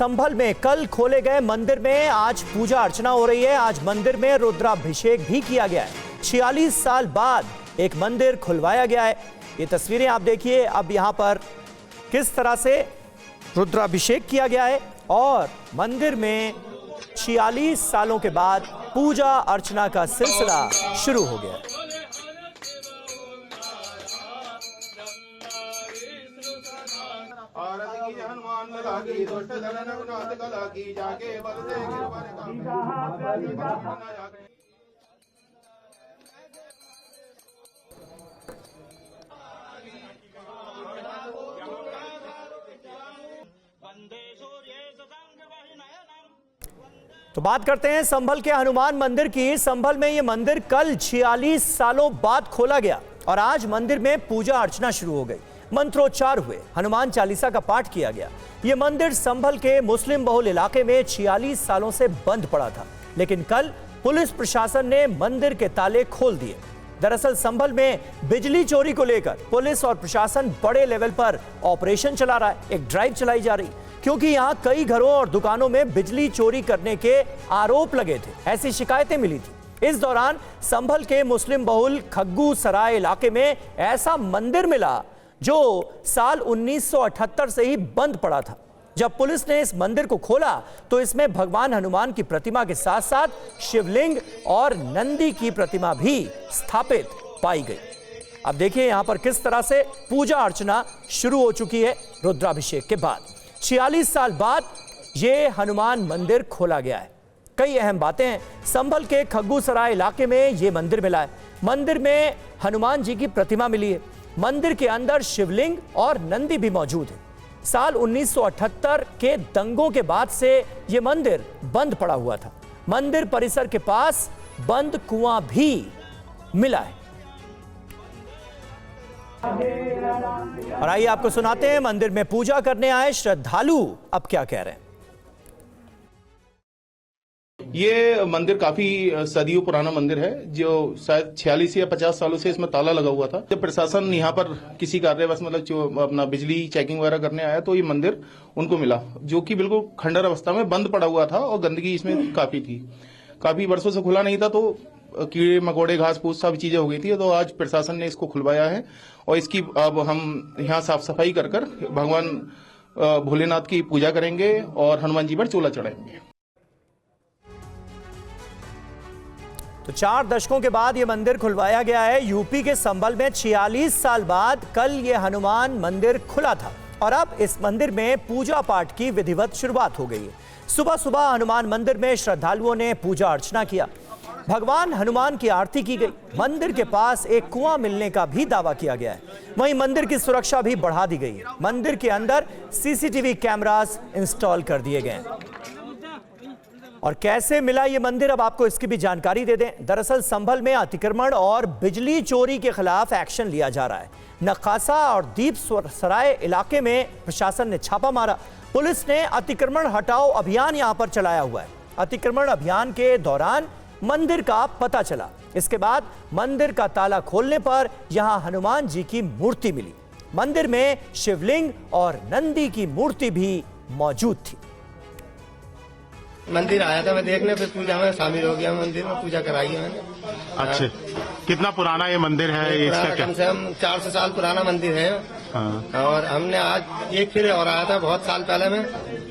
संभल में कल खोले गए मंदिर में आज पूजा अर्चना हो रही है। आज मंदिर में रुद्राभिषेक भी किया गया है। 46 साल बाद एक मंदिर खुलवाया गया है। ये तस्वीरें आप देखिए अब यहाँ पर किस तरह से रुद्राभिषेक किया गया है और मंदिर में 46 सालों के बाद पूजा अर्चना का सिलसिला शुरू हो गया है। हनुमान लगा की दुष्ट दल रघुनाथ कला की जाके बल दे गिरवर का तो बात करते हैं संभल के हनुमान मंदिर की। संभल में यह मंदिर कल 46 सालों बाद खोला गया और आज मंदिर में पूजा अर्चना शुरू हो गई। मंत्रोच्चार हुए, हनुमान चालीसा का पाठ किया गया। यह मंदिर संभल के मुस्लिम बहुल इलाके में 46 सालों से बंद पड़ा था, लेकिन कल पुलिस प्रशासन ने मंदिर के ताले खोल दिए। दरअसल संभल में बिजली चोरी को लेकर पुलिस और प्रशासन बड़े लेवल पर ऑपरेशन चला रहा है। एक ड्राइव चलाई जा रही क्योंकि यहां कई घरों और दुकानों में बिजली चोरी करने के आरोप लगे थे, ऐसी शिकायतें मिली थी। इस दौरान संभल के मुस्लिम बहुल खग्गू सराय इलाके में ऐसा मंदिर मिला जो साल 1978 से ही बंद पड़ा था। जब पुलिस ने इस मंदिर को खोला तो इसमें भगवान हनुमान की प्रतिमा के साथ साथ शिवलिंग और नंदी की प्रतिमा भी स्थापित पाई गई। अब देखिए यहां पर किस तरह से पूजा अर्चना शुरू हो चुकी है। रुद्राभिषेक के बाद 46 साल बाद ये हनुमान मंदिर खोला गया है। कई अहम बातें हैं। संभल के खग्गू सराय इलाके में ये मंदिर मिला है। मंदिर में हनुमान जी की प्रतिमा मिली है। मंदिर के अंदर शिवलिंग और नंदी भी मौजूद है। साल 1978 के दंगों के बाद से यह मंदिर बंद पड़ा हुआ था। मंदिर परिसर के पास बंद कुआं भी मिला है। और आइए आपको सुनाते हैं मंदिर में पूजा करने आए श्रद्धालु अब क्या कह रहे हैं। ये मंदिर काफी सदियों पुराना मंदिर है जो शायद 46 या 50 सालों से इसमें ताला लगा हुआ था। जब प्रशासन यहाँ पर किसी कार्यवश मतलब जो अपना बिजली चेकिंग वगैरह करने आया तो ये मंदिर उनको मिला जो कि बिल्कुल खंडर अवस्था में बंद पड़ा हुआ था और गंदगी इसमें काफी थी। काफी वर्षों से खुला नहीं था तो कीड़े मकोड़े घास फूस सब चीजें हो गई थी। तो आज प्रशासन ने इसको खुलवाया है और इसकी अब हम यहाँ साफ सफाई कर भगवान भोलेनाथ की पूजा करेंगे और हनुमान जी पर चोला चढ़ाएंगे। तो 4 दशकों के बाद यह मंदिर खुलवाया गया है। यूपी के संभल में 46 साल बाद कल यह हनुमान मंदिर खुला था और अब इस मंदिर में पूजा पाठ की विधिवत शुरुआत हो गई है। सुबह सुबह हनुमान मंदिर में श्रद्धालुओं ने पूजा अर्चना किया। भगवान हनुमान की आरती की गई। मंदिर के पास एक कुआं मिलने का भी दावा किया गया है। वहीं मंदिर की सुरक्षा भी बढ़ा दी गई है। मंदिर के अंदर सीसीटीवी कैमरास इंस्टॉल कर दिए गए हैं। और कैसे मिला ये मंदिर, अब आपको इसकी भी जानकारी दे दें। दरअसल संभल में अतिक्रमण और बिजली चोरी के खिलाफ एक्शन लिया जा रहा है। नखासा और दीप सराय इलाके में प्रशासन ने छापा मारा। पुलिस ने अतिक्रमण हटाओ अभियान यहां पर चलाया हुआ है। अतिक्रमण अभियान के दौरान मंदिर का पता चला। इसके बाद मंदिर का ताला खोलने पर यहां हनुमान जी की मूर्ति मिली। मंदिर में शिवलिंग और नंदी की मूर्ति भी मौजूद थी। मंदिर आया था मैं देखने, फिर पूजा में शामिल हो गया। मंदिर में पूजा कराई है मैंने। अच्छा, कितना पुराना ये मंदिर है? इसका क्या? कम से कम 400 साल पुराना मंदिर है। हाँ। और हमने आज एक फिर और आया था बहुत साल पहले में,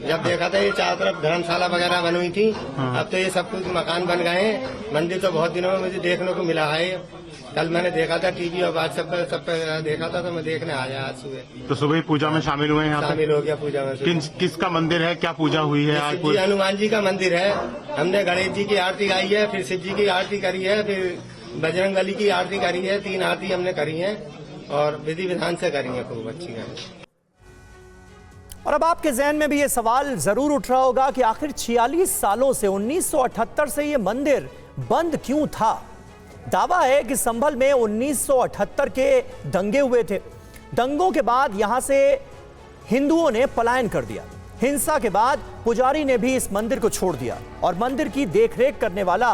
जब देखा था ये चारों तरफ धर्मशाला वगैरह बनी हुई थी। हाँ। अब तो ये सब कुछ मकान बन गए हैं। मंदिर तो बहुत दिनों में मुझे देखने को मिला है। कल मैंने देखा था टीवी और आज सब पे देखा था तो मैं देखने आया आज सुबह। तो सुबह पूजा में शामिल हुए हैं यहाँ पे? शामिल हो गया पूजा में। किसका मंदिर है, क्या पूजा हुई है आज? जी हनुमान जी का मंदिर है। हमने गणेश जी की आरती गाई है, फिर शिव जी की आरती करी है, फिर बजरंगबली की आरती करी है। 3 आरती हमने करी है और विधि विधान से करी है, खूब अच्छी है। और अब आपके जहन में भी ये सवाल जरूर उठ रहा होगा कि आखिर 46 सालों से 1978 से ये मंदिर बंद क्यों था। दावा है कि संभल में 1978 के दंगे हुए थे। दंगों के बाद यहां से हिंदुओं ने पलायन कर दिया। हिंसा के बाद पुजारी ने भी इस मंदिर को छोड़ दिया और मंदिर की देखरेख करने वाला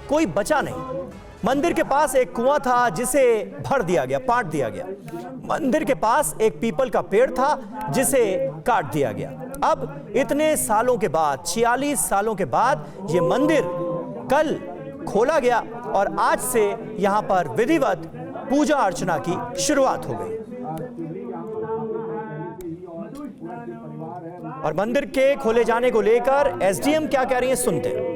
कोई बचा नहीं। मंदिर के पास एक कुआं था जिसे भर दिया गया, पाट दिया गया। मंदिर के पास एक पीपल का पेड़ था जिसे काट दिया गया। अब इतने सालों के बाद, 46 सालों के बाद ये मंदिर कल खोला गया और आज से यहां पर विधिवत पूजा अर्चना की शुरुआत हो गई। और मंदिर के खोले जाने को लेकर एसडीएम क्या कह रही हैं, सुनते हैं।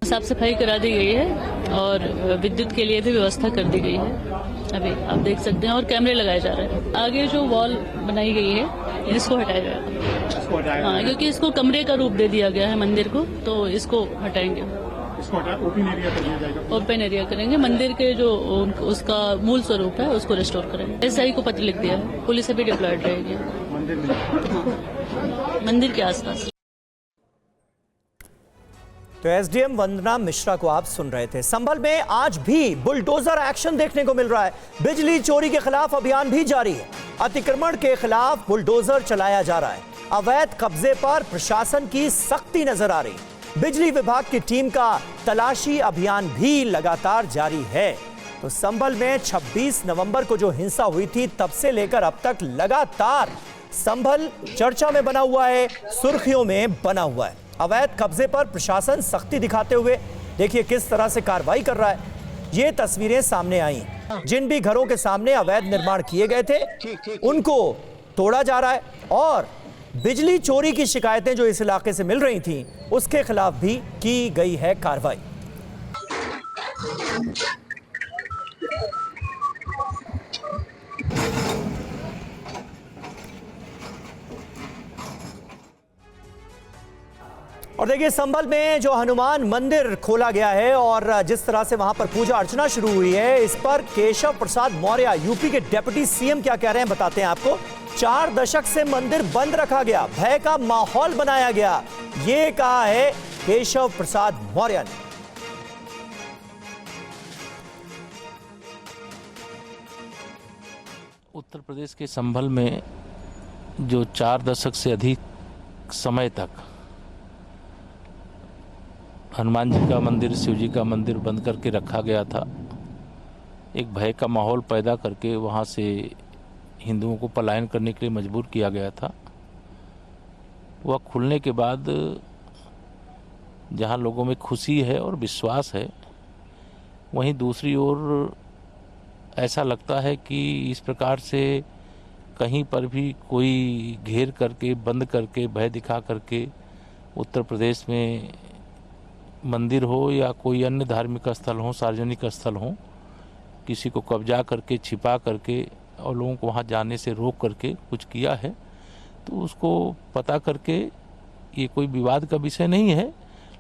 साफ सफाई करा दी गई है और विद्युत के लिए भी व्यवस्था कर दी गई है। अभी आप देख सकते हैं और कैमरे लगाए जा रहे हैं। आगे जो वॉल बनाई गई है इसको हटाया जाएगा। हाँ, क्योंकि इसको कमरे का रूप दे दिया गया है मंदिर को, तो इसको हटाएंगे। ओपन एरिया कर दिया जाएगा। ओपन एरिया करेंगे। मंदिर के जो उसका मूल स्वरूप है उसको रिस्टोर करेंगे। एसआई को पत्र लिख दिया है, पुलिस अभी डिप्लॉयड रहेगी मंदिर के आसपास। तो एसडीएम वंदना मिश्रा को आप सुन रहे थे। संभल में आज भी बुलडोजर एक्शन देखने को मिल रहा है। बिजली चोरी के खिलाफ अभियान भी जारी है। अतिक्रमण के खिलाफ बुलडोजर चलाया जा रहा है। अवैध कब्जे पर प्रशासन की सख्ती नजर आ रही है। बिजली विभाग की टीम का तलाशी अभियान भी लगातार जारी है। तो संभल में 26 नवंबर को जो हिंसा हुई थी तब से लेकर अब तक लगातार संभल चर्चा में बना हुआ है, सुर्खियों में बना हुआ है। अवैध कब्जे पर प्रशासन सख्ती दिखाते हुए देखिए किस तरह से कार्रवाई कर रहा है। ये तस्वीरें सामने आई। जिन भी घरों के सामने अवैध निर्माण किए गए थे उनको तोड़ा जा रहा है और बिजली चोरी की शिकायतें जो इस इलाके से मिल रही थीं उसके खिलाफ भी की गई है कार्रवाई। और देखिए संभल में जो हनुमान मंदिर खोला गया है और जिस तरह से वहां पर पूजा अर्चना शुरू हुई है, इस पर केशव प्रसाद मौर्य यूपी के डिप्टी सीएम क्या कह रहे हैं बताते हैं आपको। 4 दशक से मंदिर बंद रखा गया, भय का माहौल बनाया गया, ये कहा है केशव प्रसाद मौर्य ने। उत्तर प्रदेश के संभल में जो 4 दशक से अधिक समय तक हनुमान जी का मंदिर, शिव जी का मंदिर बंद करके रखा गया था, एक भय का माहौल पैदा करके वहाँ से हिंदुओं को पलायन करने के लिए मजबूर किया गया था। वह खुलने के बाद जहाँ लोगों में खुशी है और विश्वास है, वहीं दूसरी ओर ऐसा लगता है कि इस प्रकार से कहीं पर भी कोई घेर करके, बंद करके, भय दिखा करके उत्तर प्रदेश में मंदिर हो या कोई अन्य धार्मिक स्थल हो, सार्वजनिक स्थल हो, किसी को कब्जा करके, छिपा करके और लोगों को वहाँ जाने से रोक करके कुछ किया है, तो उसको पता करके, ये कोई विवाद का विषय नहीं है,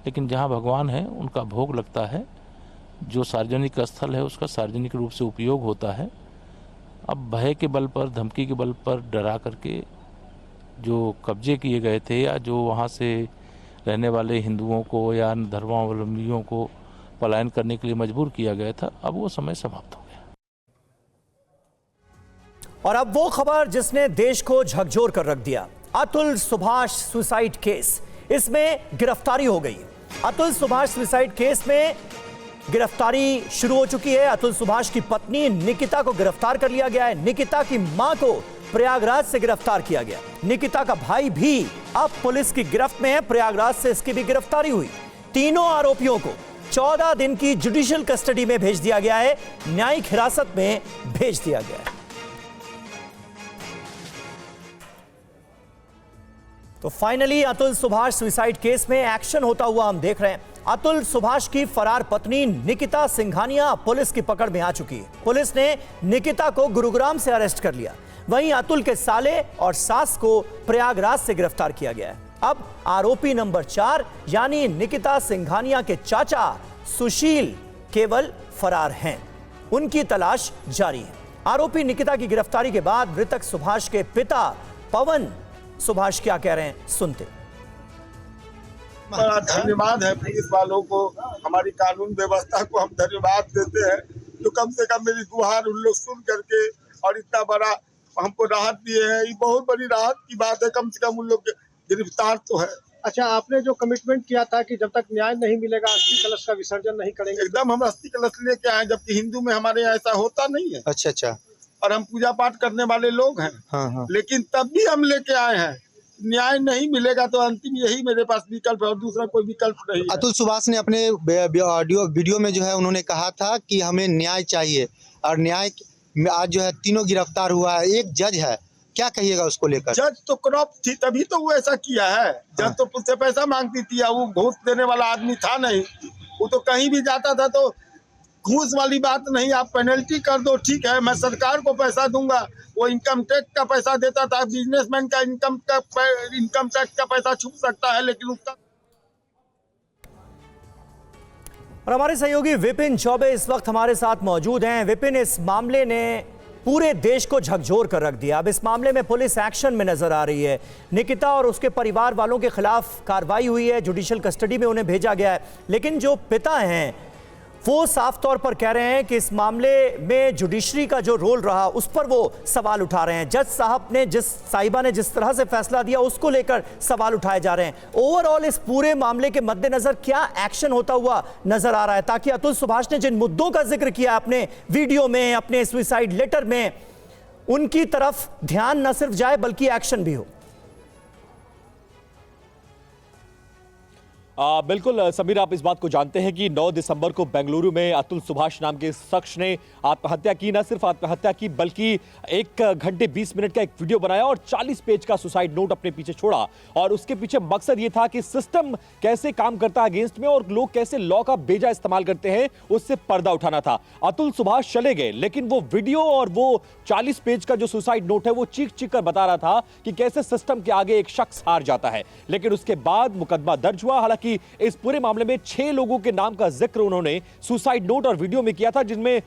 लेकिन जहाँ भगवान है उनका भोग लगता है, जो सार्वजनिक स्थल है उसका सार्वजनिक रूप से उपयोग होता है। अब भय के बल पर, धमकी के बल पर डरा करके जो कब्जे किए गए थे या जो वहाँ से रहने वाले हिंदुओं को या अन्य धर्मावलंबियों को पलायन करने के लिए मजबूर किया गया था, अब वो समय समाप्त हो गया। और अब वो खबर जिसने देश को झकझोर कर रख दिया, अतुल सुभाष सुसाइड केस, इसमें गिरफ्तारी हो गई। अतुल सुभाष सुसाइड केस में गिरफ्तारी शुरू हो चुकी है। अतुल सुभाष की पत्नी निकिता को गिरफ्तार कर लिया गया है। निकिता की मां को प्रयागराज से गिरफ्तार किया गया। निकिता का भाई भी अब पुलिस की गिरफ्त में है। प्रयागराज से इसकी भी गिरफ्तारी हुई। तीनों आरोपियों को 14 दिन की जुडिशियल कस्टडी में भेज दिया गया है, न्यायिक हिरासत में भेज दिया गया है। तो finally Atul Subhash suicide case में एक्शन होता हुआ हम देख रहे हैं। अतुल सुभाष की फरार पत्नी निकिता सिंघानिया पुलिस की पकड़ में आ चुकी है। पुलिस ने निकिता को गुरुग्राम से अरेस्ट कर लिया। वहीं अतुल के साले और सास को प्रयागराज से गिरफ्तार किया गया है। अब आरोपी नंबर 4 यानी निकिता सिंघानिया के चाचा सुशील केवल फरार हैं, उनकी तलाश जारी है। आरोपी निकिता की गिरफ्तारी के बाद मृतक सुभाष के पिता पवन सुभाष क्या कह रहे हैं, सुनते। बड़ा धन्यवाद है पुलिस वालों को, हमारी कानून व्यवस्था को हम धन्यवाद देते हैं जो कम से कम मेरी गुहार उन लोग सुन करके और इतना बड़ा हमको राहत दिए हैं। ये बहुत बड़ी राहत की बात है, कम से कम उन लोग गिरफ्तार तो है। अच्छा, आपने जो कमिटमेंट किया था कि जब तक न्याय नहीं मिलेगा अस्थि कलश का विसर्जन नहीं करेंगे, एकदम हम अस्थि कलश लेके आए, जबकि हिंदू में हमारे यहाँ ऐसा होता नहीं है। अच्छा, और हम पूजा पाठ करने वाले लोग हैं। हाँ। लेकिन तब भी हम लेके आए हैं न्याय नहीं मिलेगा तो अंतिम यही मेरे पास विकल्प है और दूसरा कोई विकल्प नहीं है। अतुल सुभाष ने अपने वीडियो में जो है उन्होंने कहा था कि हमें न्याय चाहिए और न्याय में आज जो है तीनों गिरफ्तार हुआ है। एक जज है, क्या कहिएगा उसको लेकर? जज तो करप्ट थी तभी तो वो ऐसा किया है। जज तो उससे पैसा मांगती थी, वो घूस देने वाला आदमी था नहीं। वो तो कहीं भी जाता था तो घूस वाली बात नहीं, आप पेनल्टी कर दो ठीक है, मैं सरकार को पैसा दूंगा। वो इनकम टैक्स का पैसा देता था, बिजनेसमैन का इनकम टैक्स का पैसा छुप सकता है लेकिन उसका। और हमारे सहयोगी विपिन चौबे इस वक्त हमारे साथ मौजूद हैं। विपिन, इस मामले ने पूरे देश को झकझोर कर रख दिया। अब इस मामले में पुलिस एक्शन में नजर आ रही है। निकिता और उसके परिवार वालों के खिलाफ कार्रवाई हुई है, जुडिशियल कस्टडी में उन्हें भेजा गया है। लेकिन जो पिता हैं वो साफ तौर पर कह रहे हैं कि इस मामले में जुडिशरी का जो रोल रहा उस पर वो सवाल उठा रहे हैं। जज साहिबा ने जिस तरह से फैसला दिया उसको लेकर सवाल उठाए जा रहे हैं। ओवरऑल इस पूरे मामले के मद्देनजर क्या एक्शन होता हुआ नजर आ रहा है, ताकि अतुल सुभाष ने जिन मुद्दों का जिक्र किया अपने वीडियो में, अपने सुसाइड लेटर में, उनकी तरफ ध्यान न सिर्फ जाए बल्कि एक्शन भी हो? बिल्कुल समीर, आप इस बात को जानते हैं कि 9 दिसंबर को बेंगलुरु में अतुल सुभाष नाम के शख्स ने आत्महत्या की। न सिर्फ आत्महत्या की बल्कि 1 घंटे 20 मिनट का एक वीडियो बनाया और 40 पेज का सुसाइड नोट अपने पीछे छोड़ा। और उसके पीछे मकसद ये था कि सिस्टम कैसे काम करता है अगेंस्ट में और लोग कैसे लॉ का बेजा इस्तेमाल करते हैं, उससे पर्दा उठाना था। अतुल सुभाष चले गए लेकिन वो वीडियो और वो 40 पेज का जो सुसाइड नोट है वो चीख चीख कर बता रहा था कि कैसे सिस्टम के आगे एक शख्स हार जाता है। लेकिन उसके बाद मुकदमा दर्ज हुआ। हालांकि इस पूरे मामले में 6 लोगों के नाम का जिक्र उन्होंने सुसाइड नोट और वीडियो में किया था, जिनमें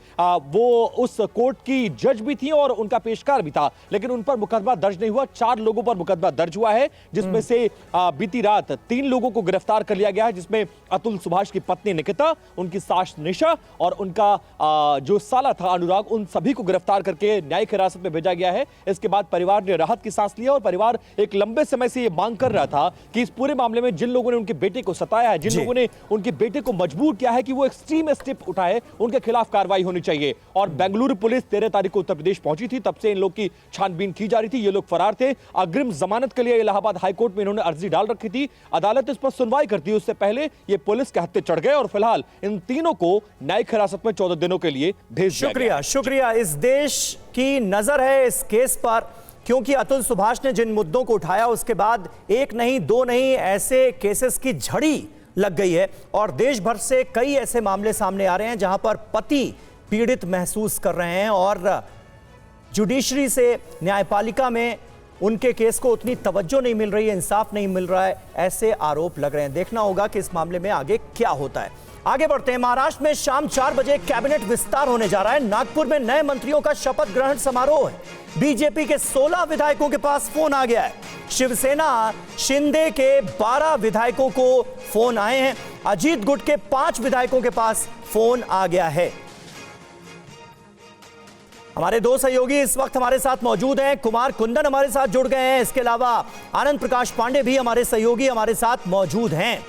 वो उस कोर्ट की जज भी थी और उनका पेशकार भी था। लेकिन उन पर मुकदमा दर्ज नहीं हुआ। 4 लोगों पर मुकदमा दर्ज हुआ है, जिसमें से बीती रात 3 लोगों को गिरफ्तार कर लिया गया है, जिसमें अतुल सुभाष की पत्नी निकिता, उनकी सास निशा और उनका जो साला था अनुराग, उन सभी को गिरफ्तार करके न्यायिक हिरासत में भेजा गया है। इसके बाद परिवार ने राहत की सांस लिया और परिवार एक लंबे समय से यह मांग कर रहा था कि इस पूरे मामले में जिन लोगों ने उनके बेटे को सताया है, जिन लोगों ने उनके बेटे को मजबूर किया है कि वो एक्सट्रीम स्टेप उठाए, उनके खिलाफ कार्रवाई होनी चाहिए। और बेंगलुरु पुलिस 13 तारीख को उत्तर प्रदेश पहुंची थी, तब से इन लोग की छानबीन की जा रही थी। ये लोग फरार थे। अग्रिम जमानत के लिए इलाहाबाद हाईकोर्ट में इन्होंने अर्जी डाल रखी थी। अदालत इस पर सुनवाई करती, उससे पहले ये पुलिस के हत्थे चढ़ गए और फिलहाल इन तीनों को न्यायिक हिरासत में 14 दिनों के लिए भेज दिया गया। शुक्रिया। इस देश की नजर है इस केस पर, क्योंकि अतुल सुभाष ने जिन मुद्दों को उठाया उसके बाद 1 नहीं 2 नहीं ऐसे केसेस की झड़ी लग गई है और देश भर से कई ऐसे मामले सामने आ रहे हैं जहां पर पति पीड़ित महसूस कर रहे हैं और जुडिशरी से, न्यायपालिका में उनके केस को उतनी तवज्जो नहीं मिल रही है, इंसाफ नहीं मिल रहा है, ऐसे आरोप लग रहे हैं। देखना होगा कि इस मामले में आगे क्या होता है। आगे बढ़ते हैं। महाराष्ट्र में शाम 4 बजे कैबिनेट विस्तार होने जा रहा है। नागपुर में नए मंत्रियों का शपथ ग्रहण समारोह है। बीजेपी के 16 विधायकों के पास फोन आ गया है। शिवसेना शिंदे के 12 विधायकों को फोन आए हैं। अजीत गुट के 5 विधायकों के पास फोन आ गया है। हमारे 2 सहयोगी इस वक्त हमारे साथ मौजूद हैं। कुमार कुंदन हमारे साथ जुड़ गए हैं। इसके अलावा आनंद प्रकाश पांडे भी हमारे सहयोगी हमारे साथ मौजूद हैं।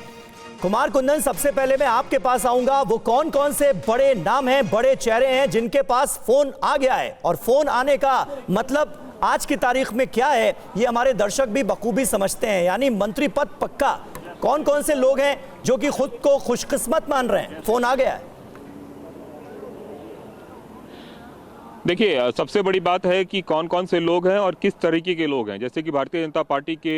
कुमार कुंदन, सबसे पहले मैं आपके पास आऊंगा। वो कौन कौन से बड़े नाम हैं, बड़े चेहरे हैं जिनके पास फोन आ गया है, और फोन आने का मतलब आज की तारीख में क्या है, ये हमारे दर्शक भी बखूबी समझते हैं। यानी मंत्री पद पक्का। कौन कौन से लोग हैं जो कि खुद को खुशकिस्मत मान रहे हैं, फोन आ गया है? देखिए, सबसे बड़ी बात है कि कौन कौन से लोग हैं और किस तरीके के लोग हैं। जैसे कि भारतीय जनता पार्टी के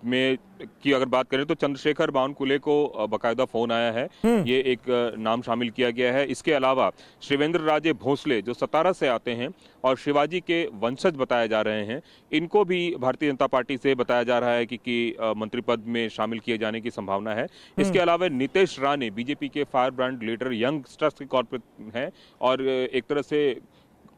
में की अगर बात करें तो चंद्रशेखर बावनकुले को बकायदा फोन आया है, ये एक नाम शामिल किया गया है। इसके अलावा शिवेंद्र राजे भोसले जो सतारा से आते हैं और शिवाजी के वंशज बताए जा रहे हैं, इनको भी भारतीय जनता पार्टी से बताया जा रहा है कि मंत्री पद में शामिल किए जाने की संभावना है। इसके अलावा नितेश राणे बीजेपी के फायर ब्रांड लीडर यंगस्टर्स के कॉर्पोरेट हैं और एक तरह से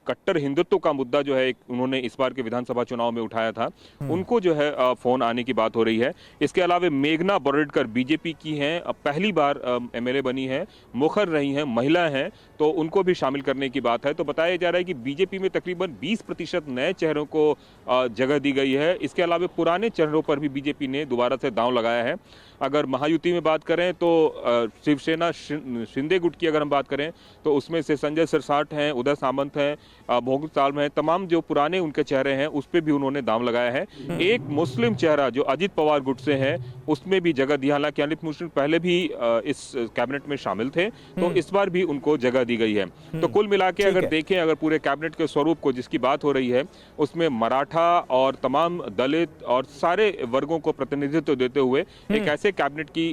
कट्टर हिंदुत्व का मुद्दा जो है उन्होंने इस बार के विधानसभा चुनाव में उठाया था, उनको जो है फोन आने की बात हो रही है। इसके अलावा मेघना बोरडकर बीजेपी की हैं, पहली बार एमएलए बनी है, मुखर रही हैं, महिला हैं, तो उनको भी शामिल करने की बात है। तो बताया जा रहा है कि बीजेपी में तकरीबन 20% नए चेहरों को जगह दी गई है। इसके अलावा पुराने चेहरों पर भी बीजेपी ने दोबारा से दांव लगाया है। अगर महायुति में बात करें तो शिवसेना शिंदे गुट की अगर हम बात करें तो उसमें से संजय सिरसाट हैं, उदय सामंत हैं, भोगताल में है, तमाम जो पुराने उनके चेहरे हैं उस पर भी उन्होंने दाम लगाया है। एक मुस्लिम चेहरा जो अजित पवार गुट से है उसमें भी जगह दी। हालांकि अनिल मुश्रीफ पहले भी इस कैबिनेट में शामिल थे, तो इस बार भी उनको जगह दी गई है। तो कुल मिला के अगर देखें, अगर पूरे कैबिनेट के स्वरूप को जिसकी बात हो रही है उसमें मराठा और तमाम दलित और सारे वर्गों को प्रतिनिधित्व देते हुए एक ऐसे कैबिनेट की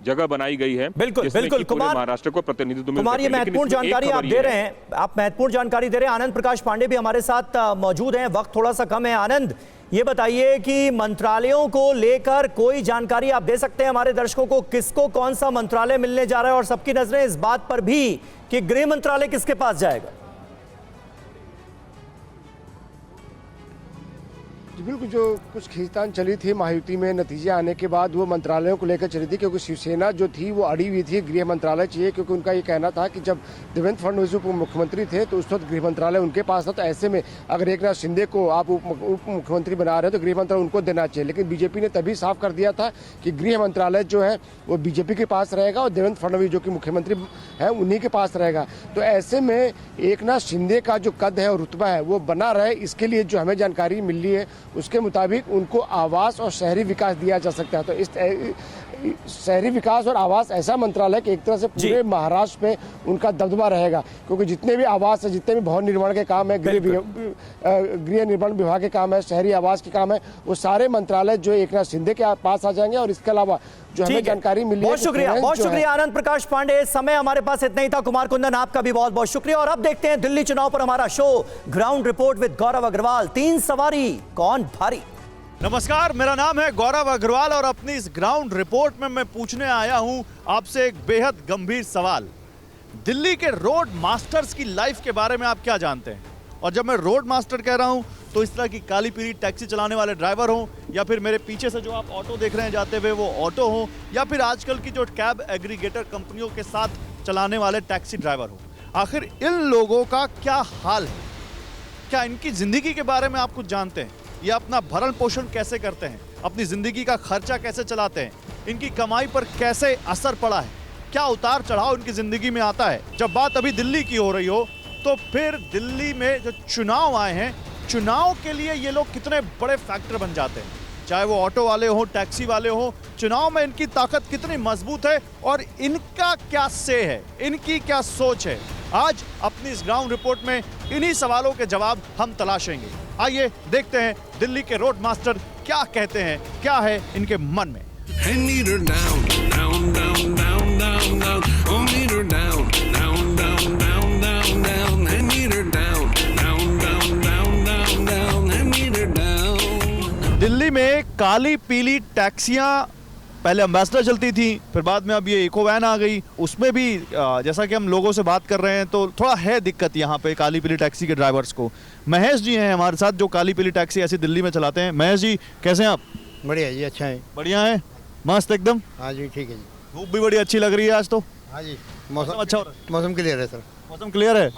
जगह बनाई गई है। बिल्कुल बिल्कुल कुमार, महाराष्ट्र को प्रतिनिधित्व मिल कुमार, ये महत्वपूर्ण जानकारी आप दे रहे हैं, आप महत्वपूर्ण जानकारी दे रहे हैं। आनंद प्रकाश पांडे भी हमारे साथ मौजूद हैं, वक्त थोड़ा सा कम है। आनंद, ये बताइए कि मंत्रालयों को लेकर कोई जानकारी आप दे सकते हैं हमारे दर्शकों को, किसको कौन सा मंत्रालय मिलने जा रहा है और सबकी नजरें इस बात पर भी कि गृह मंत्रालय किसके पास जाएगा? बिल्कुल, जो कुछ खींचतान चली थी महायुति में नतीजे आने के बाद वो मंत्रालयों को लेकर चली थी, क्योंकि शिवसेना जो थी वो अड़ी हुई थी गृह मंत्रालय चाहिए, क्योंकि उनका ये कहना था कि जब देवेंद्र फडणवीस उप मुख्यमंत्री थे तो उस वक्त गृह मंत्रालय उनके पास था, तो ऐसे में अगर एकनाथ शिंदे को आप उप मुख्यमंत्री बना रहे हो तो गृह मंत्रालय उनको देना चाहिए। लेकिन बीजेपी ने तभी साफ कर दिया था कि गृह मंत्रालय जो है वो बीजेपी के पास रहेगा और देवेंद्र फडणवीस जो कि मुख्यमंत्री है उन्हीं के पास रहेगा। तो ऐसे में एकनाथ शिंदे का जो कद है और रुतबा है वो बना रहे, इसके लिए जो हमें जानकारी मिल रही है उसके मुताबिक उनको आवास और शहरी विकास दिया जा सकता है। तो इस शहरी विकास और आवास ऐसा मंत्रालय कि एक तरह से पूरे महाराष्ट्र में उनका दबदबा रहेगा, क्योंकि जितने भी आवास है, जितने भी भवन निर्माण के काम है, गृह निर्माण विभाग के काम है, शहरी आवास के काम है, वो सारे मंत्रालय जो एकनाथ शिंदे के पास आ जाएंगे। और इसके अलावा जो हमें जानकारी मिली है, बहुत शुक्रिया आनंद प्रकाश पांडे। समय हमारे पास इतना ही था। कुमार कुंदन, आपका भी बहुत बहुत शुक्रिया। और अब देखते हैं दिल्ली चुनाव पर हमारा शो ग्राउंड रिपोर्ट विद गौरव अग्रवाल। 3 सवारी, कौन भारी? नमस्कार, मेरा नाम है गौरव अग्रवाल और अपनी इस ग्राउंड रिपोर्ट में मैं पूछने आया हूं आपसे एक बेहद गंभीर सवाल। दिल्ली के रोड मास्टर्स की लाइफ के बारे में आप क्या जानते हैं? और जब मैं रोड मास्टर कह रहा हूं तो इस तरह की काली पीली टैक्सी चलाने वाले ड्राइवर हों, या फिर मेरे पीछे से जो आप ऑटो देख रहे हैं जाते हुए वो ऑटो हो, या फिर आजकल की जो कैब एग्रीगेटर कंपनियों के साथ चलाने वाले टैक्सी ड्राइवर हो, आखिर इन लोगों का क्या हाल है? क्या इनकी जिंदगी के बारे में आप कुछ जानते हैं? ये अपना भरण पोषण कैसे करते हैं? अपनी जिंदगी का खर्चा कैसे चलाते हैं? इनकी कमाई पर कैसे असर पड़ा है? क्या उतार चढ़ाव इनकी जिंदगी में आता है? जब बात अभी दिल्ली की हो रही हो तो फिर दिल्ली में जो चुनाव आए हैं, चुनाव के लिए ये लोग कितने बड़े फैक्टर बन जाते हैं। चाहे वो ऑटो वाले हो, टैक्सी वाले हो, चुनाव में इनकी ताकत कितनी मजबूत है और इनका क्या से है, इनकी क्या सोच है। आज अपनी इस ग्राउंड रिपोर्ट में इन्हीं सवालों के जवाब हम तलाशेंगे। आइए देखते हैं दिल्ली के रोड मास्टर क्या कहते हैं, क्या है इनके मन में। दिल्ली में काली पीली टैक्सियां पहले एम्बेसडर चलती थी, फिर बाद में अब ये इको वैन आ गई। उसमें भी जैसा कि हम लोगों से बात कर रहे हैं तो थोड़ा है दिक्कत यहाँ पे काली पीली टैक्सी के ड्राइवर्स को। महेश जी हैं हमारे साथ जो काली पीली टैक्सी ऐसी दिल्ली में चलाते हैं। महेश जी कैसे हैं आप? बढ़िया जी, अच्छा है। बढ़िया है, मस्त एकदम। हाँ जी, ठीक है जी। धूप भी बड़ी अच्छी लग रही है आज तो। हाँ जी, मौसम अच्छा हो रहा है। मौसम क्लियर है सर। मौसम क्लियर है।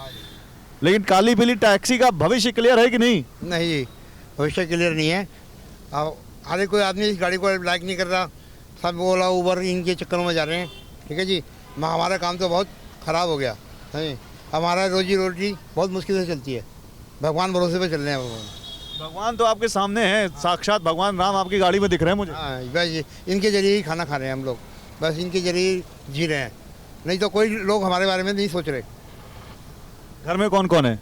लेकिन काली पीली टैक्सी का भविष्य क्लियर है कि नहीं? नहीं जी, भविष्य क्लियर नहीं है। आधे कोई आदमी इस गाड़ी को लाइक नहीं कर रहा, सब ओला उबर इनके चक्करों में जा रहे हैं। ठीक है जी, हमारा काम तो बहुत ख़राब हो गया है। हमारा रोजी रोटी बहुत मुश्किल से चलती है, भगवान भरोसे पे चल रहे हैं। भगवान तो आपके सामने हैं, साक्षात भगवान राम आपकी गाड़ी में दिख रहे हैं मुझे। हाँ बस इनके जरिए ही खाना खा रहे हैं हम लोग, बस इनके जरिए जी रहे हैं, नहीं तो कोई लोग हमारे बारे में नहीं सोच रहे। घर में कौन कौन है?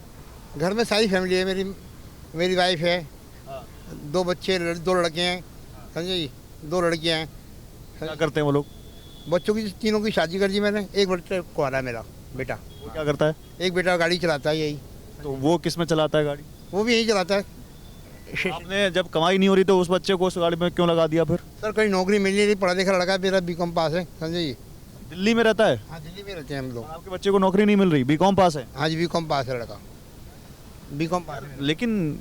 घर में सारी फैमिली है, मेरी वाइफ है, 2 बच्चे, 2 लड़के हैं, समझे जी, 2 लड़कियाँ हैं। क्या करते हैं वो लोग? बच्चों की तीनों की शादी कर दी मैंने। एक बच्चा कुंवारा है मेरा बेटा। वो क्या करता है? एक बेटा गाड़ी चलाता है यही। तो वो किस में चलाता है गाड़ी? वो भी यही चलाता है। आपने जब कमाई नहीं हो रही तो उस बच्चे को उस गाड़ी में क्यों लगा दिया फिर? सर कहीं नौकरी मिल नहीं रही, पढ़ा लिखा लड़का मेरा BCom पास है, समझे जी। दिल्ली में रहता है? हाँ दिल्ली में रहते हैं हम लोग। आपके बच्चे को नौकरी नहीं मिल रही, BCom पास है? हाँ जी, BCom पास है लड़का, BCom पास है। लेकिन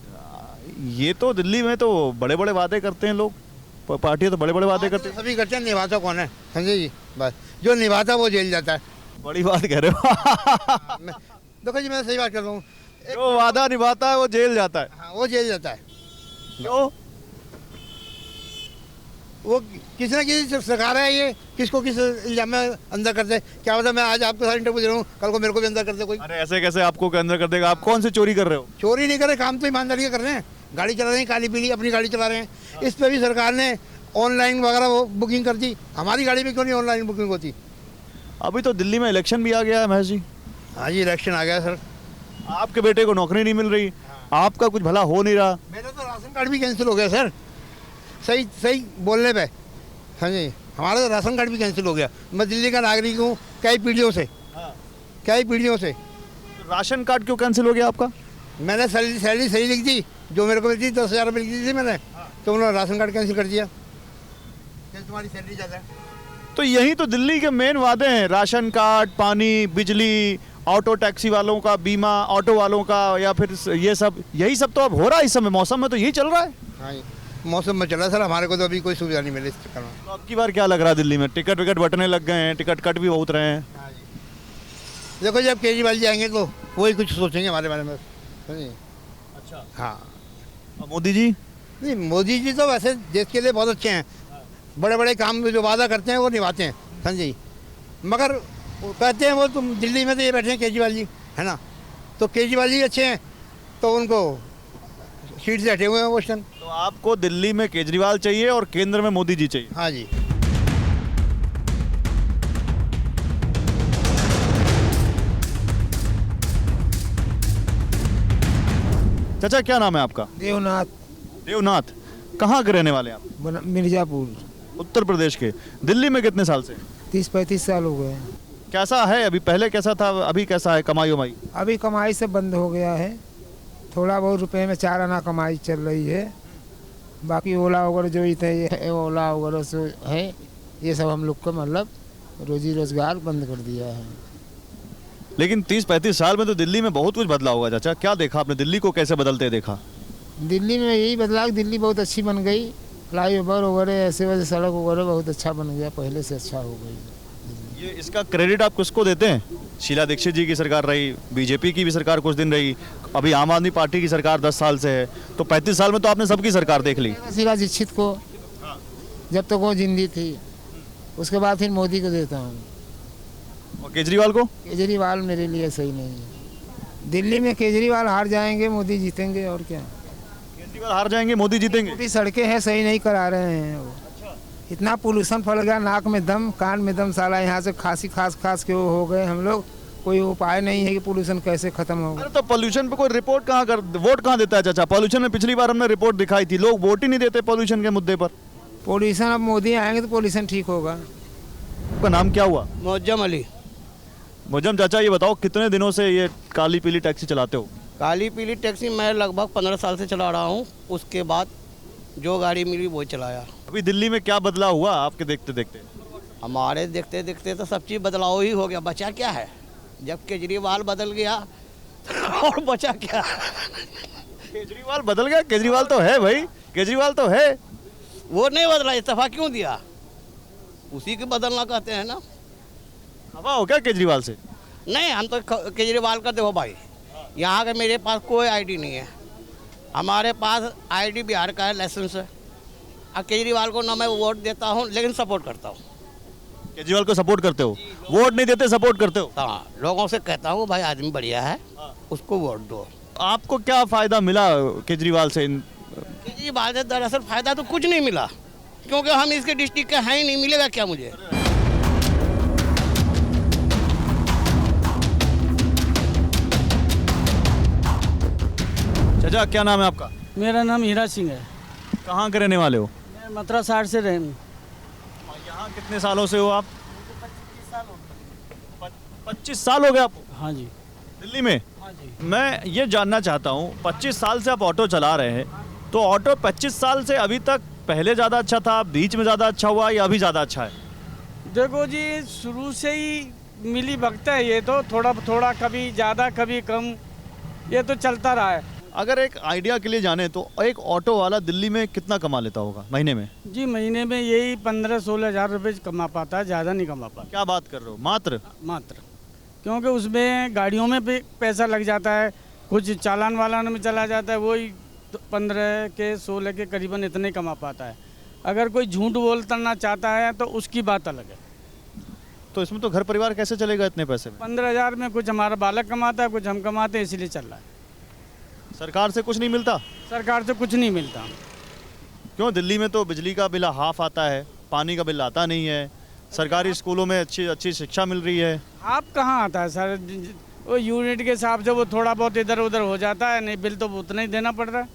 ये तो दिल्ली में तो बड़े बड़े वादे करते हैं लोग, पार्टियां तो बड़े बड़े वादे करते हैं। सभी करते हैं, निभाता कौन है, समझे जी। बस जो निभाता वो जेल जाता है। बड़ी बात कह रहे हो। देखो जी, मैं सही बात कर रहा हूँ, जो वादा निभाता है वो जेल जाता है। हाँ वो जेल जाता है। क्यों? वो किसी न किसी सरकार है, ये किसको किस इल्जाम में अंदर कर दे। क्या पता मैं आज आपके साथ इंटरव्यू दे रहा हूँ, कल को मेरे को भी अंदर कर दे कोई। अरे ऐसे कैसे आपको के अंदर कर देगा? आप कौन सी चोरी कर रहे हो? चोरी नहीं कर रहे, काम तो ईमानदारी से कर रहे हैं। गाड़ी चला रहे हैं काली पीली, अपनी गाड़ी चला रहे हैं। इस पर भी सरकार ने ऑनलाइन वगैरह वो बुकिंग कर दी। हमारी गाड़ी में क्यों नहीं ऑनलाइन बुकिंग होती? अभी तो दिल्ली में इलेक्शन भी आ गया है महेश जी। हाँ जी, इलेक्शन आ गया सर। आपके बेटे को नौकरी नहीं मिल रही, आपका कुछ भला हो नहीं रहा। मेरा तो राशन कार्ड भी कैंसिल हो गया सर, सही सही बोलने पे। हाँ जी, हमारा तो राशन कार्ड भी कैंसिल हो गया। मैं दिल्ली का नागरिक हूँ कई पीढ़ियों से, कई पीढ़ियों से। राशन कार्ड क्यों कैंसिल हो गया आपका? मैंने सैलरी सही लिख दी, जो मेरे को मिलती 10,000 रुपये लिख दी थी मैंने, तो उन्होंने राशन कार्ड कैंसिल कर दिया। तुम्हारी सैलरी ज़्यादा है। तो यही तो दिल्ली के मेन वादे हैं, राशन कार्ड, पानी, बिजली, ऑटो टैक्सी वालों का बीमा, ऑटो वालों का, या फिर ये सब, यही सब तो अब हो रहा है इस समय। मौसम में तो यही चल रहा है। हाँ जी, मौसम में चला सर, हमारे को तो अभी कोई सुविधा नहीं मिली इस चक्कर में। तो अब की बार क्या लग रहा है दिल्ली में? टिकट विकट बटने लग गए हैं, टिकट कट भी बहुत रहे हैं। हाँ जी, देखो जब केजरीवाल जी आएंगे तो वही कुछ सोचेंगे हमारे बारे में। हाँ जी। अच्छा। हाँ। मोदी जी? नहीं, मोदी जी तो वैसे देश के लिए बहुत अच्छे हैं। बड़े बड़े काम जो वादा करते हैं वो निभाते हैं। हाँ जी, मगर वो कहते हैं वो तुम दिल्ली में तो ये बैठे हैं केजरीवाल जी, है ना, तो केजरीवाल जी अच्छे हैं तो उनको सीट से हटे हुए हैं वो टाइम। तो आपको दिल्ली में केजरीवाल चाहिए और केंद्र में मोदी जी चाहिए? हाँ जी। चाचा क्या नाम है आपका? देवनाथ। देवनाथ, कहाँ के रहने वाले हैं आप? मिर्जापुर, उत्तर प्रदेश के। दिल्ली में कितने साल से? 30-35 साल हो गए। कैसा है अभी? पहले कैसा था, अभी कैसा है? कमाई वमाई? अभी कमाई सब बंद हो गया है। थोड़ा बहुत रुपए में 4 आना कमाई चल रही है। बाकी ओला वगैरह जो इतने ओला वगैरह से है, ये सब हम लोग का मतलब रोजी रोजगार बंद कर दिया है। लेकिन 30-35 साल में तो दिल्ली में बहुत कुछ बदला होगा चाचा। क्या देखा आपने? दिल्ली को कैसे बदलते देखा? दिल्ली में यही बदलाव, दिल्ली बहुत अच्छी बन गई। फ्लाई ओवर वगैरह ऐसे वैसे सड़क वगैरह बहुत अच्छा बन गया, पहले से अच्छा हो गई। ये इसका क्रेडिट आप किसको देते हैं? शीला दीक्षित जी की सरकार रही, बीजेपी की भी सरकार कुछ दिन रही, अभी आम आदमी पार्टी की सरकार 10 साल से है, तो 35 साल में तो आपने सबकी सरकार देख ली। शीला दीक्षित को जब तक वो जिंदी थी, उसके बाद फिर मोदी को देता हूँ। और केजरीवाल को? केजरीवाल मेरे लिए सही नहीं है। दिल्ली में केजरीवाल हार जाएंगे, मोदी जीतेंगे। और क्या? केजरीवाल हार जाएंगे, मोदी जीतेंगे? छोटी सड़कें हैं, सही नहीं करा रहे हैं वो। इतना पोल्यूशन फैल गया, नाक में दम, कान में दम, साला यहाँ से खांसी खास के वो हो गए हम लोग। कोई उपाय नहीं है कि पोल्यूशन कैसे खत्म होगा। अरे तो पोल्यूशन पे कोई रिपोर्ट कहाँ कर, वोट कहाँ देता है चाचा? पोल्यूशन में पिछली बार हमने रिपोर्ट दिखाई थी, लोग वोट ही नहीं देते पोल्यूशन के मुद्दे पर। पोल्यूशन अब मोदी आएंगे तो पोल्यूशन ठीक होगा। आपका नाम क्या हुआ? मोजम अली। मोजम चाचा, ये बताओ कितने दिनों से ये काली पीली टैक्सी चलाते हो? काली पीली टैक्सी मैं लगभग 15 साल से चला रहा हूँ। उसके बाद जो गाड़ी मिली वो चलाया। अभी दिल्ली में क्या बदलाव हुआ आपके देखते देखते? हमारे देखते देखते तो सब चीज़ बदलाव ही हो गया। बचा क्या है? जब केजरीवाल बदल गया और बचा क्या? केजरीवाल बदल गया? केजरीवाल तो है भाई, केजरीवाल तो है। वो नहीं बदला, इस्तीफा क्यों दिया? उसी के बदलना कहते हैं ना। हवा हो क्या केजरीवाल से? नहीं, हम तो केजरीवाल का देखो भाई, यहाँ के मेरे पास कोई आईडी नहीं है। हमारे पास आईडी बिहार का है, लाइसेंस है। अब केजरीवाल को ना मैं वोट देता हूँ, लेकिन सपोर्ट करता हूँ। केजरीवाल को सपोर्ट करते हो? वोट नहीं देते, सपोर्ट करते हो? हाँ, लोगों से कहता हूँ भाई आदमी बढ़िया है, उसको वोट दो। आपको क्या फायदा मिला केजरीवाल से? केजरीवाल से दरअसल फायदा तो कुछ नहीं मिला, क्योंकि हम इसके डिस्ट्रिक्ट के हैं ही नहीं। मिलेगा क्या मुझे? चाचा क्या नाम है आपका? मेरा नाम हीरा सिंह है। कहाँ के रहने वाले हो? मैं मथुरा साइड से रहूँ। यहाँ कितने सालों से हो आप? 25 साल हो गए आपको? हाँ जी। दिल्ली में? हाँ जी। मैं ये जानना चाहता हूँ, 25 साल से आप ऑटो चला रहे हैं, तो ऑटो 25 साल से अभी तक पहले ज़्यादा अच्छा था, बीच में ज़्यादा अच्छा हुआ, या अभी ज़्यादा अच्छा है? देखो जी, शुरू से ही मिली भगत है ये तो, थोड़ा थोड़ा कभी ज़्यादा कभी कम, ये तो चलता रहा है। अगर एक आइडिया के लिए जाने तो एक ऑटो वाला दिल्ली में कितना कमा लेता होगा महीने में? जी, महीने में यही 15-16 हज़ार रुपये कमा पाता है, ज़्यादा नहीं कमा पाता। क्या बात कर रहे हो? मात्र? क्योंकि उसमें गाड़ियों में भी पैसा लग जाता है, कुछ चालान वालान में चला जाता है, वही 15 के 16 के करीबन इतने कमा पाता है। अगर कोई झूठ बोलना चाहता है तो उसकी बात अलग है। तो इसमें तो घर परिवार कैसे चलेगा इतने पैसे में? 15,000 में कुछ हमारा बालक कमाता है, कुछ हम कमाते हैं, इसलिए चल रहा है। सरकार से कुछ नहीं मिलता? सरकार से कुछ नहीं मिलता। क्यों? दिल्ली में तो बिजली का बिल हाफ आता है, पानी का बिल आता नहीं है, सरकारी स्कूलों में अच्छी शिक्षा मिल रही है। आप कहाँ आता है सर? वो यूनिट के हिसाब से वो थोड़ा बहुत इधर उधर हो जाता है, नहीं बिल तो उतना ही देना पड़ रहा है।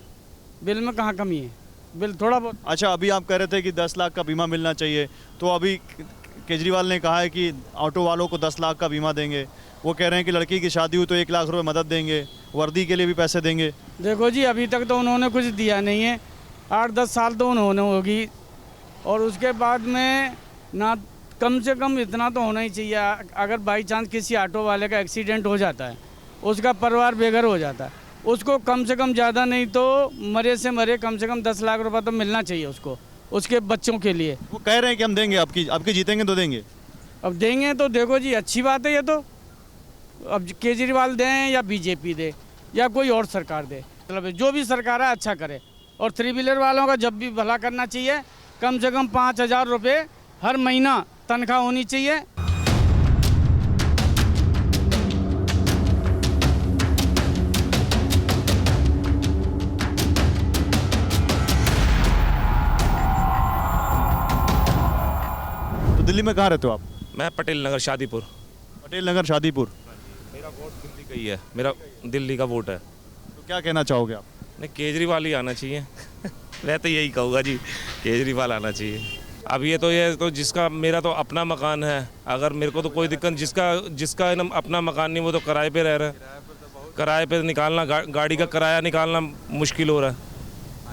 बिल में कहाँ कमी है? बिल थोड़ा बहुत। अच्छा, अभी आप कह रहे थे कि 10 लाख का बीमा मिलना चाहिए, तो अभी केजरीवाल ने कहा है कि ऑटो वालों को 10 लाख का बीमा देंगे। वो कह रहे हैं कि लड़की की शादी हुई तो 1 लाख रुपए मदद देंगे, वर्दी के लिए भी पैसे देंगे। देखो जी, अभी तक तो उन्होंने कुछ दिया नहीं है। 8-10 साल तो उन्होंने होगी, और उसके बाद में ना कम से कम इतना तो होना ही चाहिए। अगर बाई चांस किसी ऑटो वाले का एक्सीडेंट हो जाता है, उसका परिवार बेघर हो जाता है, उसको कम से कम ज़्यादा नहीं तो मरे से मरे कम से कम 10 लाख रुपए तो मिलना चाहिए उसको, उसके बच्चों के लिए। वो कह रहे हैं कि हम देंगे, आपकी जीतेंगे तो देंगे। अब देंगे तो देखो जी, अच्छी बात है ये तो। अब केजरीवाल दें या बीजेपी दे या कोई और सरकार दे, मतलब जो भी सरकार है अच्छा करे। और 3 व्हीलर वालों का जब भी भला करना चाहिए, कम से कम 5,000 रुपये हर महीना तनख्वाह होनी चाहिए। तो दिल्ली में कहाँ रहते हो आप? मैं पटेल नगर शादीपुर। पटेल नगर शादीपुर। मेरा वोट दिल्ली का ही है, मेरा दिल्ली का वोट है। तो क्या कहना चाहोगे आप? नहीं, केजरीवाल ही आना चाहिए। मैं तो यही कहूँगा जी, केजरीवाल आना चाहिए। अब ये तो जिसका, मेरा तो अपना मकान है, अगर मेरे को तो कोई दिक्कत, जिसका अपना मकान नहीं वो तो किराए पे रह रहा है। किराए पे निकालना, गाड़ी का किराया निकालना मुश्किल हो रहा है।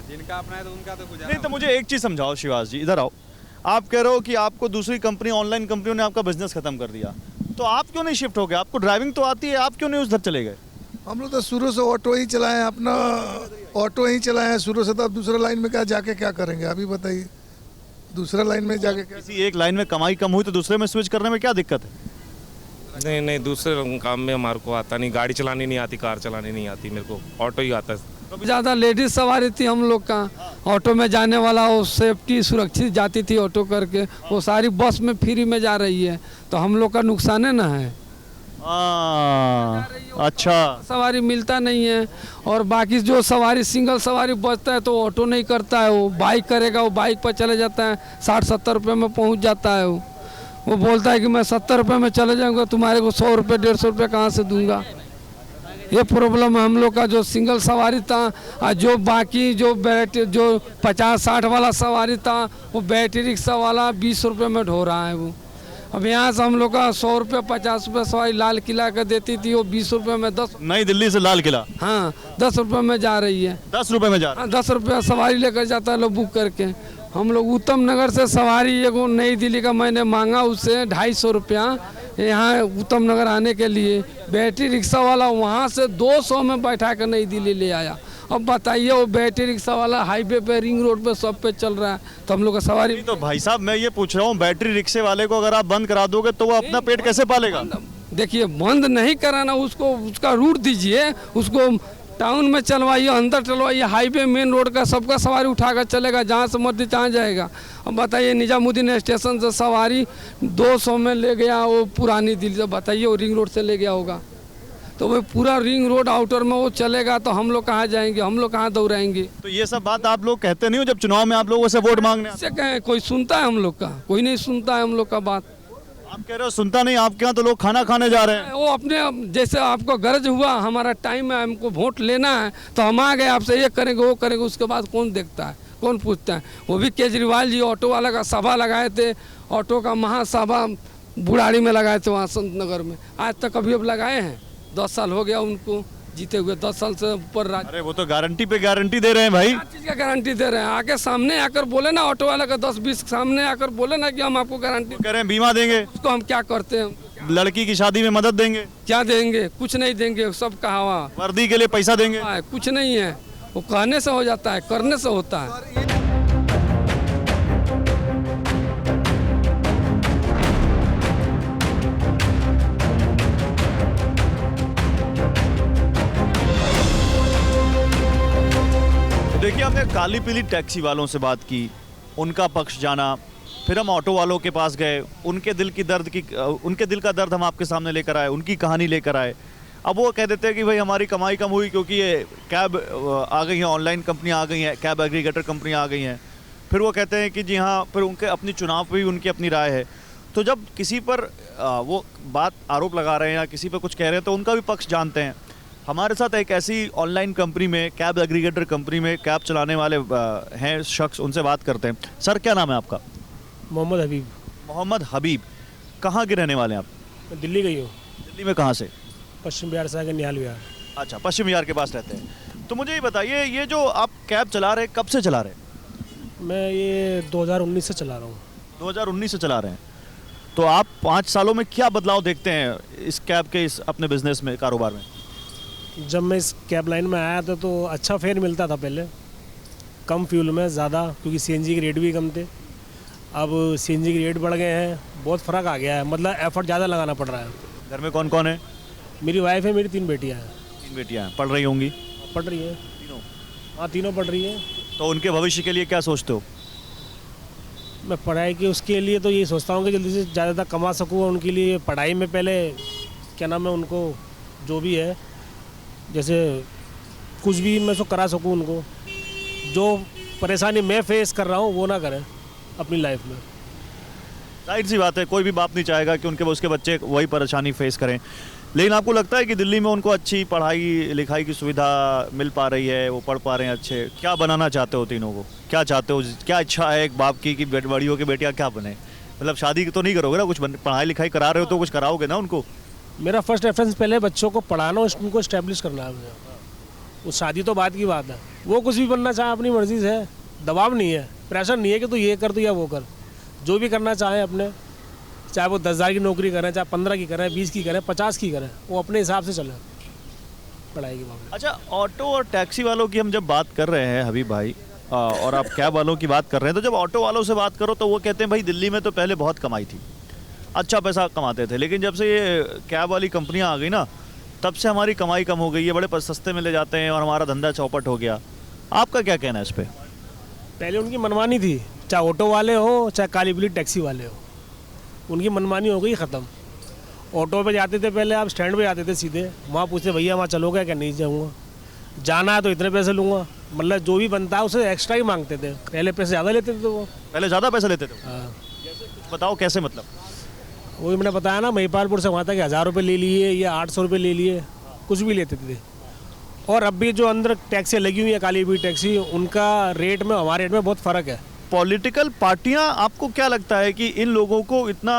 जिनका अपना है तो उनका तो गुजारा। नहीं, तो मुझे एक चीज़ समझाओ शिवास जी, इधर आओ। आप कह रहे हो कि आपको दूसरी कंपनी, ऑनलाइन कंपनियों ने आपका बिजनेस खत्म कर दिया, तो आप क्यों नहीं शिफ्ट हो गए? आपको ड्राइविंग तो आती है, आप क्यों नहीं उधर चले गए? हम लोग तो शुरू से ऑटो ही चलाए हैं, अपना ऑटो ही चलाए हैं शुरू से। तो अब दूसरा लाइन में क्या जाके क्या करेंगे? अभी बताइए, दूसरा लाइन में जाके क्या? किसी एक लाइन में कमाई कम हुई तो दूसरे में स्विच करने में क्या दिक्कत है? नहीं, दूसरे काम में हमारे को आता नहीं, गाड़ी चलानी नहीं आती, कार चलानी नहीं आती, मेरे को ऑटो ही आता है। ज़्यादा लेडीज सवारी थी हम लोग का, ऑटो में जाने वाला वो सेफ्टी सुरक्षित जाती थी ऑटो करके, वो सारी बस में फ्री में जा रही है, तो हम लोग का नुकसान है ना है। अच्छा, सवारी मिलता नहीं है। और बाकी जो सवारी सिंगल सवारी बचता है तो ऑटो नहीं करता है, वो बाइक करेगा, वो बाइक पर चले जाता है, 60-70 रुपये में पहुंच जाता है। वो बोलता है कि मैं 70 रुपये में चले जाऊंगा, तुम्हारे को 100 रुपये 150 रुपये कहाँ से दूंगा? ये प्रॉब्लम है हम लोग का। जो सिंगल सवारी था और जो बाकी जो 50-60 वाला सवारी था, वो बैटरी रिक्शा वाला 20 रुपये में ढो रहा है वो। अब यहाँ से हम लोग का 100 रुपये 50 रुपये सवारी लाल किला का देती थी, वो 20 रुपये में 10। नई दिल्ली से लाल किला? हाँ, 10 रुपये में जा रही है। 10 रुपये में जा रहा है? 10 रुपये सवारी लेकर जाता है लोग बुक करके। हम लोग उत्तम नगर से सवारी एगो नई दिल्ली का मैंने मांगा उससे 250 रुपया यहाँ उत्तम नगर आने के लिए। बैटरी रिक्शा वाला वहाँ से 200 में बैठा कर नई दिल्ली ले आया। अब बताइए, वो बैटरी रिक्शा वाला हाईवे पे, रिंग रोड पे, सब पे चल रहा है, तो हम लोग का सवारी। तो भाई साहब, मैं ये पूछ रहा हूँ, बैटरी रिक्शे वाले को अगर आप बंद करा दोगे तो वो अपना पेट कैसे पालेगा? देखिए, बंद नहीं कराना, उसको उसका रूट दीजिए, उसको टाउन में चलवाइए, अंदर चलवाइए, हाईवे मेन रोड का सबका सवारी उठाकर चलेगा, जहाँ से मर्जी तहाँ जाएगा। अब बताइए, निजामुद्दीन स्टेशन से सवारी 200 में ले गया वो पुरानी दिल्ली से, बताइए वो रिंग रोड से ले गया होगा, तो वो पूरा रिंग रोड आउटर में वो चलेगा, तो हम लोग कहाँ जाएंगे? हम लोग कहाँ दौड़ाएंगे? तो ये सब बात आप लोग कहते नहीं हो जब चुनाव में आप लोगों से वोट मांगने? इससे कहें, कोई सुनता है हम लोग का? कोई नहीं सुनता है हम लोग का बात। आप कह रहे हो सुनता नहीं, आपके यहाँ तो लोग खाना खाने जा रहे हैं। वो अपने जैसे आपको गरज हुआ, हमारा टाइम है, हमको वोट लेना है, तो हम आ गए, आपसे ये करेंगे वो करेंगे, उसके बाद कौन देखता है, कौन पूछता है? वो भी केजरीवाल जी ऑटो वाला का सभा लगाए थे, ऑटो का महासभा बुढ़ाड़ी में लगाए थे वहाँ संत नगर में। आज तक कभी अब लगाए हैं? 10 साल हो गया उनको जीते हुए, 10 साल से ऊपर राज। अरे वो तो गारंटी पे गारंटी दे रहे हैं भाई। क्या चीज़ का गारंटी दे रहे हैं? आके सामने आकर बोले ना, ऑटो वाला का 10-20 सामने आकर बोले ना कि हम आपको गारंटी कह रहे हैं, बीमा देंगे। उसको हम क्या करते हैं? लड़की की शादी में मदद देंगे? क्या देंगे? कुछ नहीं देंगे, सब कहावा। वर्दी के लिए पैसा देंगे? कुछ नहीं है, वो कहने से हो जाता है, करने से होता है। देखिए, हमने काली पीली टैक्सी वालों से बात की, उनका पक्ष जाना, फिर हम ऑटो वालों के पास गए, उनके दिल का दर्द हम आपके सामने लेकर आए, उनकी कहानी लेकर आए। अब वो कह देते हैं कि भाई हमारी कमाई कम हुई क्योंकि ये कैब आ गई हैं, ऑनलाइन कंपनियां आ गई हैं, कैब एग्रीगेटर कंपनियां आ गई हैं। फिर वो कहते हैं कि जी हाँ, फिर उनके अपनी चुनाव पे भी उनकी अपनी राय है। तो जब किसी पर वो बात आरोप लगा रहे हैं या किसी पर कुछ कह रहे हैं तो उनका भी पक्ष जानते हैं। हमारे साथ एक ऐसी ऑनलाइन कंपनी में, कैब एग्रीगेटर कंपनी में कैब चलाने वाले हैं शख्स, उनसे बात करते हैं। सर, क्या नाम है आपका? मोहम्मद हबीब। मोहम्मद हबीब, कहाँ के रहने वाले हैं आप? मैं दिल्ली गई हूँ। दिल्ली में कहाँ से? पश्चिम बिहार से आगे निहाल विहार। अच्छा, पश्चिम बिहार के पास रहते हैं। तो मुझे ये बताइए, ये जो आप कैब चला रहे हैं, कब से चला रहे हैं? मैं ये 2019 से चला रहा हूँ। 2019 से चला रहे हैं। तो आप 5 सालों में क्या बदलाव देखते हैं इस कैब के, इस अपने बिजनेस में, कारोबार में? जब मैं इस कैब लाइन में आया था तो अच्छा फेयर मिलता था पहले, कम फ्यूल में ज़्यादा, क्योंकि सीएनजी के रेट भी कम थे। अब सीएनजी के रेट बढ़ गए हैं, बहुत फ़र्क आ गया है, मतलब एफर्ट ज़्यादा लगाना पड़ रहा है। घर में कौन कौन है? मेरी वाइफ है, मेरी 3 बेटियाँ हैं। 3 बेटियाँ हैं, पढ़ रही होंगी? पढ़ रही हैं तीनों। हाँ, तीनों पढ़ रही हैं। तो उनके भविष्य के लिए क्या सोचते हो? मैं पढ़ाई की उसके लिए तो ये सोचता हूँ कि जल्दी से ज़्यादा कमा सकूँ। उनके लिए पढ़ाई में पहले क्या नाम है, उनको जो भी है, जैसे कुछ भी मैं उसको करा सकूँ। उनको जो परेशानी मैं फेस कर रहा हूँ वो ना करें अपनी लाइफ में। जाहिर सी बात है, कोई भी बाप नहीं चाहेगा कि उसके बच्चे वही परेशानी फेस करें। लेकिन आपको लगता है कि दिल्ली में उनको अच्छी पढ़ाई लिखाई की सुविधा मिल पा रही है, वो पढ़ पा रहे हैं अच्छे? क्या बनाना चाहते हो तीनों को? क्या चाहते हो, क्या इच्छा है एक बाप की कि बड़ी हो के बेटियाँ क्या बने? मतलब शादी तो नहीं करोगे ना, कुछ पढ़ाई लिखाई करा रहे हो तो कुछ कराओगे ना उनको? मेरा फर्स्ट रेफरेंस पहले बच्चों को पढ़ाना, उनको इस्टेब्लिश करना है मुझे। वो शादी तो बात की बात है। वो कुछ भी बनना चाहे अपनी मर्जी से है, दबाव नहीं है, प्रेशर नहीं है कि तू ये कर, तू या वो कर। जो भी करना चाहे अपने, चाहे वो 10,000 की नौकरी करें, चाहे 15 की करें, 20 की करें, 50 की करें, वो अपने हिसाब से चले पढ़ाई के मामले। अच्छा, ऑटो और टैक्सी वालों की हम जब बात कर रहे हैं हबीब भाई, और आप कैब वालों की बात कर रहे हैं, तो जब ऑटो वालों से बात करो तो वो कहते हैं भाई दिल्ली में तो पहले बहुत कमाई थी, अच्छा पैसा कमाते थे, लेकिन जब से ये कैब वाली कंपनियां आ गई ना, तब से हमारी कमाई कम हो गई है, बड़े सस्ते में ले जाते हैं और हमारा धंधा चौपट हो गया। आपका क्या कहना है इस पर? पहले उनकी मनमानी थी, चाहे ऑटो वाले हो चाहे काली पीली टैक्सी वाले हो, उनकी मनमानी हो गई ख़त्म। ऑटो पे जाते थे पहले, आप स्टैंड पे जाते थे सीधे, वहाँ पूछते भैया वहाँ चलोगे क्या? नहीं जाऊँगा। जाना है तो इतने पैसे लूँगा, मतलब जो भी बनता है उसे एक्स्ट्रा ही मांगते थे। पहले पैसे ज़्यादा लेते थे, तो वो पहले ज़्यादा पैसे लेते थे। हाँ, कुछ बताओ कैसे? मतलब वही मैंने बताया ना, महिपालपुर से वहाँ तक 1000 रुपये ले लिए या 800 रुपये ले लिए, कुछ भी लेते थे। और अब भी जो अंदर टैक्सी लगी हुई है, काली पीली टैक्सी, उनका रेट में हमारे रेट में बहुत फ़र्क है। पॉलिटिकल पार्टियां, आपको क्या लगता है कि इन लोगों को इतना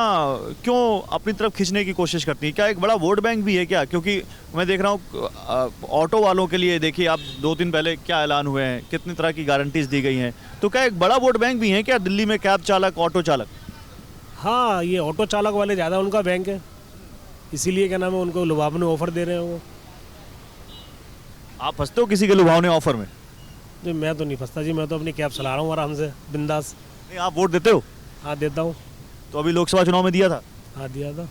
क्यों अपनी तरफ खींचने की कोशिश करती हैं? क्या एक बड़ा वोट बैंक भी है क्या? क्योंकि मैं देख रहा हूँ ऑटो वालों के लिए, देखिए आप 2 दिन पहले क्या ऐलान हुए हैं, कितनी तरह की गारंटीज दी गई हैं, तो क्या एक बड़ा वोट बैंक भी है क्या दिल्ली में कैब चालक, ऑटो चालक? हाँ, ये ऑटो चालक वाले ज़्यादा उनका बैंक है, इसीलिए क्या नाम है, उनको लुभावने ऑफर दे रहे हैं वो। आप फंसते हो किसी के लुभावने ऑफर में? जी मैं तो नहीं फंसता जी, मैं तो अपनी कैब चला रहा हूँ आराम से, बिंदास। नहीं, आप वोट देते हो? हाँ, देता हूँ। तो अभी लोकसभा चुनाव में दिया था? हाँ, दिया था।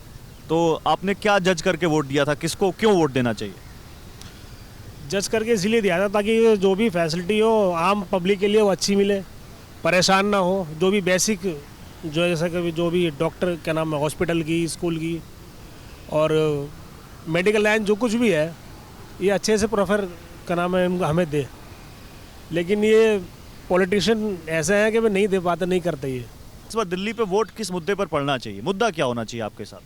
तो आपने क्या जज करके वोट दिया था? किसको क्यों वोट देना चाहिए? जज करके इसलिए दिया था ताकि जो भी फैसिलिटी हो आम पब्लिक के लिए वो अच्छी मिले, परेशान ना हो। जो भी बेसिक जो है, जैसा कि जो भी डॉक्टर क्या नाम है, हॉस्पिटल की, स्कूल की और मेडिकल लाइन जो कुछ भी है, ये अच्छे से प्रोफर क्या नाम है हमें दे। लेकिन ये पॉलिटिशियन ऐसे हैं कि वे नहीं दे पाते, नहीं करते। ये इस बार दिल्ली पे वोट किस मुद्दे पर पड़ना चाहिए? मुद्दा क्या होना चाहिए आपके साथ?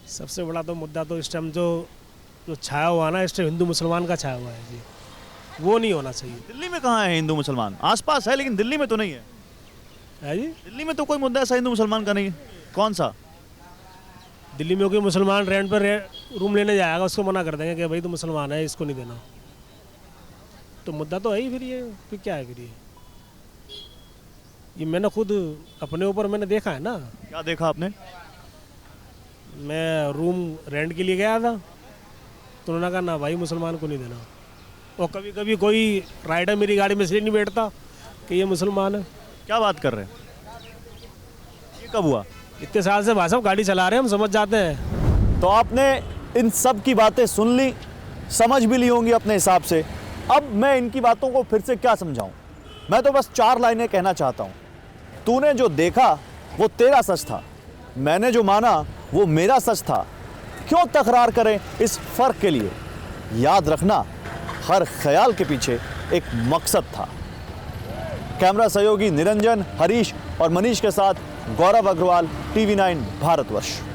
सबसे बड़ा तो मुद्दा तो इस टाइम जो छाया हुआ ना, इस टाइम हिंदू मुसलमान का छाया हुआ है जी, वो नहीं होना चाहिए। दिल्ली में कहाँ है हिंदू मुसलमान? आसपास है लेकिन दिल्ली में तो नहीं है जी। दिल्ली में तो कोई मुद्दा ऐसा हिंदू मुसलमान का नहीं है। कौन सा? दिल्ली में कोई मुसलमान रेंट पर रूम लेने जाएगा, उसको मना कर देंगे कि भाई तो मुसलमान है, इसको नहीं देना। तो मुद्दा तो है ही। फिर क्या है? फिर ये मैंने खुद अपने ऊपर मैंने देखा है ना। क्या देखा आपने? मैं रूम रेंट के लिए गया था, तो उन्होंने कहा ना भाई मुसलमान को नहीं देना। और कभी कभी कोई राइडर मेरी गाड़ी में इसलिए नहीं बैठता कि ये मुसलमान है। क्या बात कर रहे हैं? ये कब हुआ? इतने साल से भाई साहब गाड़ी चला रहे हैं, हम समझ जाते हैं। तो आपने इन सब की बातें सुन ली, समझ भी ली होंगी अपने हिसाब से। अब मैं इनकी बातों को फिर से क्या समझाऊं? मैं तो बस 4 लाइनें कहना चाहता हूं। तूने जो देखा वो तेरा सच था, मैंने जो माना वो मेरा सच था। क्यों तकरार करें इस फर्क के लिए? याद रखना, हर ख्याल के पीछे एक मकसद था। कैमरा सहयोगी निरंजन, हरीश और मनीष के साथ गौरव अग्रवाल, TV9 भारतवर्ष।